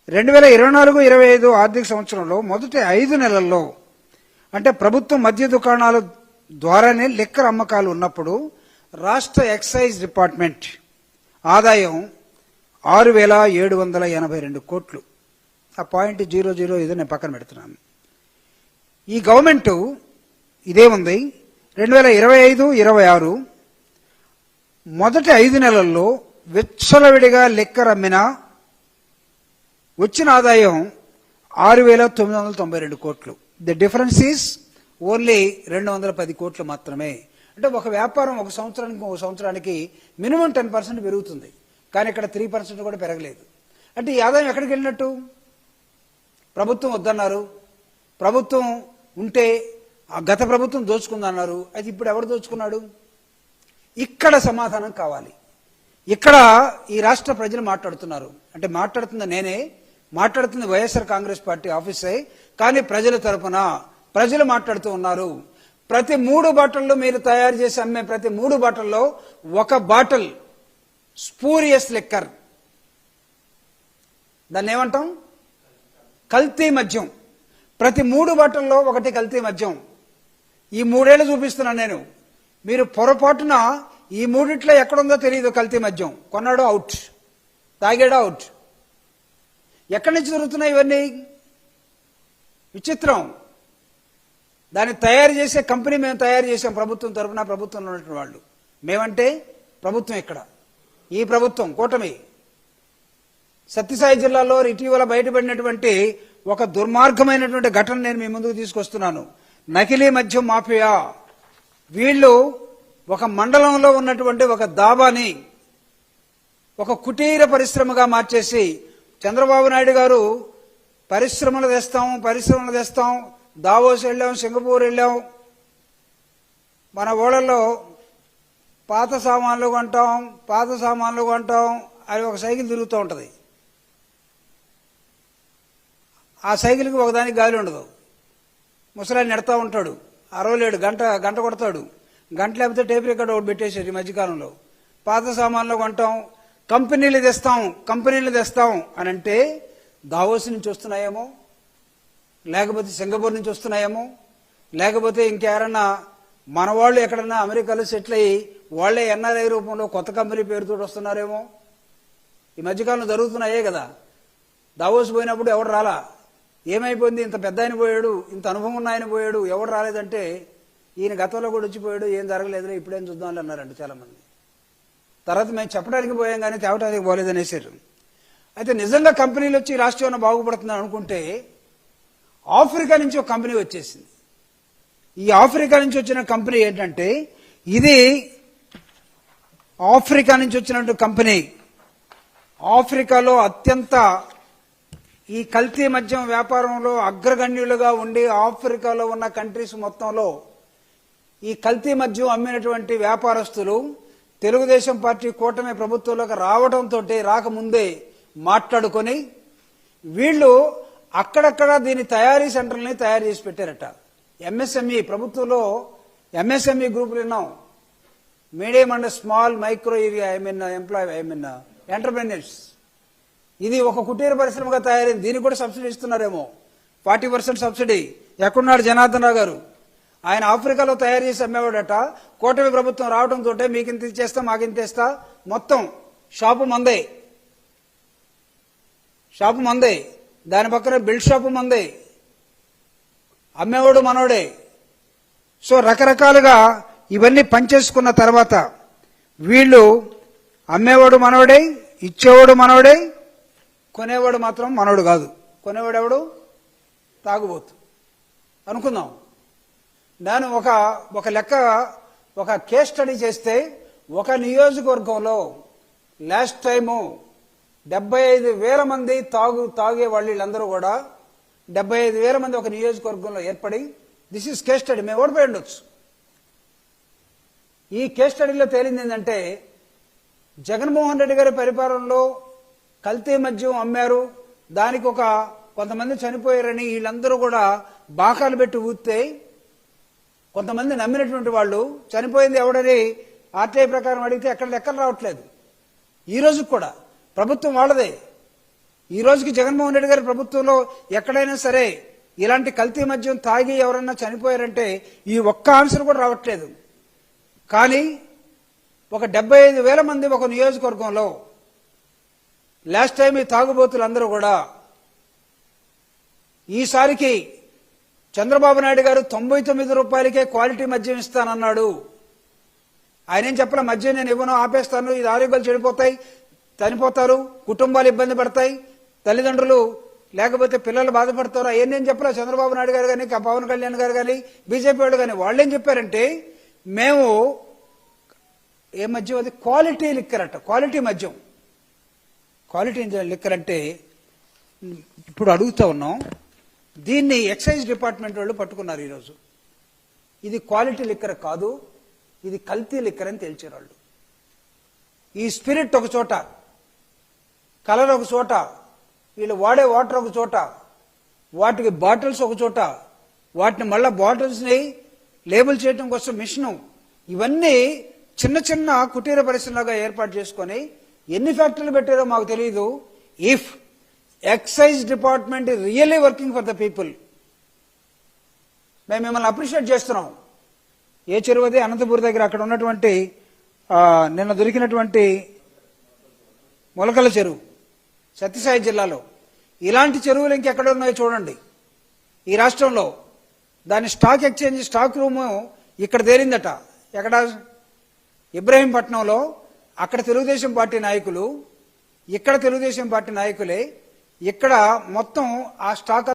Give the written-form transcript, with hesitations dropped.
2024-25 ఆర్థిక సంవత్సరంలో మొదటి 5 నెలల్లో అంటే ప్రభుత్వం మద్య దుకాణాల ద్వారానే లిక్కర్ అమ్మకాలు ఉన్నప్పుడు రాష్ట్ర ఎక్సైజ్ డిపార్ట్మెంట్ ఆదాయం 6,782 కోట్లు. ఆ పాయింట్ 00 ఏదో నేను పక్కన పెడుతున్నాను. ఈ గవర్నమెంట్ ఇదే ఉంది. 2025-26 మొదటి 5 నెలల్లో విచ్చలవిడిగా లిక్కర్ అమ్మిన వచ్చిన ఆదాయం 6,992 కోట్లు. ది డిఫరెన్స్ ఈస్ ఓన్లీ 210 కోట్లు మాత్రమే. అంటే ఒక వ్యాపారం ఒక సంవత్సరానికి మినిమం 10% పెరుగుతుంది, కానీ ఇక్కడ 3% కూడా పెరగలేదు. అంటే ఈ ఆదాయం ఎక్కడికి వెళ్ళినట్టు? ప్రభుత్వం వద్దన్నారు, ప్రభుత్వం ఉంటే గత ప్రభుత్వం దోచుకుందన్నారు. అయితే ఇప్పుడు ఎవరు దోచుకున్నాడు? ఇక్కడ సమాధానం కావాలి. ఇక్కడ ఈ రాష్ట్ర ప్రజలు మాట్లాడుతున్నారు. అంటే మాట్లాడుతుంది నేనే, మాట్లాడుతుంది వైఎస్ఆర్ కాంగ్రెస్ పార్టీ ఆఫీసే, కానీ ప్రజల తరపున ప్రజలు మాట్లాడుతూ ఉన్నారు. ప్రతి 3 బాటిల్లో మీరు తయారు చేసి అమ్మే ప్రతి 3 బాటిల్లో ఒక బాటిల్ స్పూరియస్ లిక్కర్, దాన్ని ఏమంటాం? కల్తీ మద్యం. ప్రతి 3 బాటిల్లో ఒకటి కల్తీ మద్యం. ఈ 3 ఏళ్ళు చూపిస్తున్నాను నేను. మీరు పొరపాటున ఈ 3 ఎక్కడుందో తెలియదు కల్తీ మద్యం. కొన్నాడు అవుట్, తాగాడు అవుట్. ఎక్కడి నుంచి దొరుకుతున్నాయి ఇవన్నీ? విచిత్రం. దాన్ని తయారు చేసే కంపెనీ మేము తయారు చేసాం ప్రభుత్వం తరఫున, ప్రభుత్వంలో ఉన్నటువంటి వాళ్ళు. మేమంటే ప్రభుత్వం ఇక్కడ, ఈ ప్రభుత్వం కూటమి. సత్యసాయి జిల్లాలో ఇటీవల బయటపడినటువంటి ఒక దుర్మార్గమైనటువంటి ఘటన నేను మీ ముందుకు తీసుకొస్తున్నాను. నకిలీ మద్యం మాఫియా. వీళ్ళు ఒక మండలంలో ఉన్నటువంటి ఒక దాబాని ఒక కుటీర పరిశ్రమగా మార్చేసి, చంద్రబాబు నాయుడు గారు పరిశ్రమలు తెస్తాం, దావోస్ వెళ్ళాం, సింగపూర్ వెళ్ళాం, మన ఊళ్ళల్లో పాత సామాన్లు కొంటాం అని ఒక సైకిల్ తిరుగుతూ ఉంటుంది. ఆ సైకిల్కి ఒకదానికి గాలి ఉండదు. ముసలాన్ని నెడతా ఉంటాడు, అరవలేడు, గంట కొడతాడు. గంట లేకపోతే టేప్ రికార్డు ఒకటి పెట్టేసాడు ఈ మధ్యకాలంలో. పాత సామాన్లు కొంటాం, కంపెనీలు తెస్తాం అని అంటే దావోస్ నుంచి వస్తున్నాయేమో, లేకపోతే సింగపూర్ నుంచి వస్తున్నాయేమో, లేకపోతే ఇంకెవరన్నా మన వాళ్ళు ఎక్కడన్నా అమెరికాలో సెటిల్ అయ్యి వాళ్లే ఎన్ఆర్ఐ రూపంలో కొత్త కంపెనీ పేరుతో వస్తున్నారేమో. ఈ మధ్యకాలంలో జరుగుతున్నాయే కదా. దావోస్ పోయినప్పుడు ఎవడు రాలా, ఏమైపోయింది? ఇంత పెద్ద ఆయన పోయాడు, ఇంత అనుభవం ఉన్న ఆయన పోయాడు, ఎవడు రాలేదంటే ఈయన గతంలో కూడా వచ్చిపోయాడు, ఏం జరగలేదులే, ఇప్పుడేం చూద్దామని అన్నారంట చాలా మంది. తర్వాత మేము చెప్పడానికి పోయాం కానీ తేవటానికి పోలేదనేసారు. అయితే నిజంగా కంపెనీలు వచ్చి రాష్ట్రంలో బాగుపడుతుందని అనుకుంటే ఆఫ్రికా నుంచి ఒక కంపెనీ వచ్చేసింది. ఈ ఆఫ్రికా నుంచి వచ్చిన కంపెనీ ఏంటంటే, ఇది ఆఫ్రికా నుంచి వచ్చినటువంటి కంపెనీ. ఆఫ్రికాలో అత్యంత ఈ కల్తీ మద్యం వ్యాపారంలో అగ్రగణ్యులుగా ఉండి ఆఫ్రికాలో ఉన్న కంట్రీస్ మొత్తంలో ఈ కల్తీ మద్యం అమ్మినటువంటి వ్యాపారస్తులు తెలుగుదేశం పార్టీ కూటమి ప్రభుత్వంలోకి రాకముందే మాట్లాడుకొని వీళ్ళు అక్కడక్కడ దీని తయారీ సెంటర్ని తయారు చేసి పెట్టారట. ఎంఎస్ఎంఈ ప్రభుత్వంలో ఎంఎస్ఎంఈ గ్రూపులు విన్నాం, medium and small micro area entrepreneurs. ఇది ఒక కుటీర పరిశ్రమగా తయారైంది. దీనికి కూడా సబ్సిడీ ఇస్తున్నారేమో, 40% సబ్సిడీ. ఎక్కడున్నాడు జనార్దన్ రావు గారు? ఆయన ఆఫ్రికాలో తయారు చేసి అమ్మేవాడట. కూటమి ప్రభుత్వం రావడంతో మీకింత ఇచ్చేస్తా, మాకింత ఇస్తా, మొత్తం షాపు మందే, దాని పక్కన బిల్డ్ షాపు మందే, అమ్మేవాడు మనోడే. సో రకరకాలుగా ఇవన్నీ పనిచేసుకున్న తర్వాత వీళ్ళు అమ్మేవాడు మనోడే, ఇచ్చేవాడు మనోడే, కొనేవాడు మాత్రం మనోడు కాదు. కొనేవాడు ఎవడు? తాగుబోతు అనుకుందాం. నేను ఒక లెక్క, ఒక కేస్ స్టడీ చేస్తే ఒక నియోజకవర్గంలో లాస్ట్ టైము 75,000 మంది తాగే వాళ్ళు, వీళ్ళందరూ కూడా 75,000 మంది ఒక నియోజకవర్గంలో ఏర్పడి, దిస్ ఈజ్ కేస్ స్టడీ, మేము ఓడిపోయి ఉండొచ్చు. ఈ కేస్ స్టడీలో తేలింది ఏంటంటే, జగన్మోహన్ రెడ్డి గారి పరిపాలనలో కల్తీ మద్యం అమ్మారు, దానికి కొంతమంది చనిపోయారని వీళ్ళందరూ కూడా బాకాలు పెట్టి ఊస్తే, కొంతమంది నమ్మినటువంటి వాళ్ళు చనిపోయింది ఎవడని ఆర్టీఐ ప్రకారం అడిగితే ఎక్కడ లెక్కలు రావట్లేదు. ఈ రోజు కూడా ప్రభుత్వం వాళ్ళదే. ఈ రోజుకి జగన్మోహన్ రెడ్డి గారి ప్రభుత్వంలో ఎక్కడైనా సరే ఇలాంటి కల్తీ మద్యం తాగి ఎవరన్నా చనిపోయారంటే ఈ ఒక్క ఆన్సర్ కూడా రావట్లేదు. కానీ ఒక 75,000 మంది ఒక నియోజకవర్గంలో లాస్ట్ టైం ఈ తాగుబోతులందరూ కూడా ఈసారికి చంద్రబాబు నాయుడు గారు 99 రూపాయలకే క్వాలిటీ మద్యం ఇస్తానన్నాడు. ఆయన ఏం చెప్పలే, మద్యం నేను ఇవ్వను, ఆపేస్తాను, ఇది ఆరోగ్యాలు చెడిపోతాయి, చనిపోతారు, కుటుంబాలు ఇబ్బంది పడతాయి, తల్లిదండ్రులు లేకపోతే పిల్లలు బాధపడతారు, అవన్నీ ఏం చెప్పలే చంద్రబాబు నాయుడు గారు కానీ పవన్ కళ్యాణ్ గారు కానీ బీజేపీ వాళ్ళు కానీ. వాళ్ళు ఏం చెప్పారంటే మేము ఏ మద్యం అది క్వాలిటీ లిక్కర్ అట, క్వాలిటీ మద్యం. క్వాలిటీ లిక్కర్ అంటే ఇప్పుడు అడుగుతా ఉన్నాం, దీన్ని ఎక్సైజ్ డిపార్ట్మెంట్ వాళ్ళు పట్టుకున్నారు ఈరోజు. ఇది క్వాలిటీ లిక్కర్ కాదు, ఇది కల్తీ లిక్కర్ అని తేల్చారు వాళ్ళు. ఈ స్పిరిట్ ఒక చోట, కలర్ ఒక చోట, వీళ్ళు వాడే వాటర్ ఒక చోట, వాటికి బాటిల్స్ ఒక చోట, వాటిని మళ్ళా బాటిల్స్ని లేబుల్ చేయడం కోసం మిషను, ఇవన్నీ చిన్న చిన్న కుటీర పరిశ్రమలాగా ఏర్పాటు చేసుకొని ఎన్ని ఫ్యాక్టరీలు పెట్టారో మాకు తెలియదు. If excise department really working for the people, మేము మిమ్మల్ని అప్రిషియేట్ చేస్తున్నాం. ఏ చెరువు అది? అనంతపూర్ దగ్గర అక్కడ ఉన్నటువంటి నిన్న దొరికినటువంటి మొలకల చెరువు, సత్యసాయి జిల్లాలో. ఇలాంటి చెరువులు ఇంకెక్కడ ఉన్నాయో చూడండి ఈ రాష్ట్రంలో. దాని స్టాక్ ఎక్స్చేంజ్ స్టాక్ రూము ఇక్కడ తేలిందట. ఎక్కడ? ఇబ్రహీంపట్నంలో. అక్కడ తెలుగుదేశం పార్టీ నాయకులు, ఇక్కడ తెలుగుదేశం పార్టీ నాయకులే. ఇక్కడ మొత్తం ఆ స్టాక్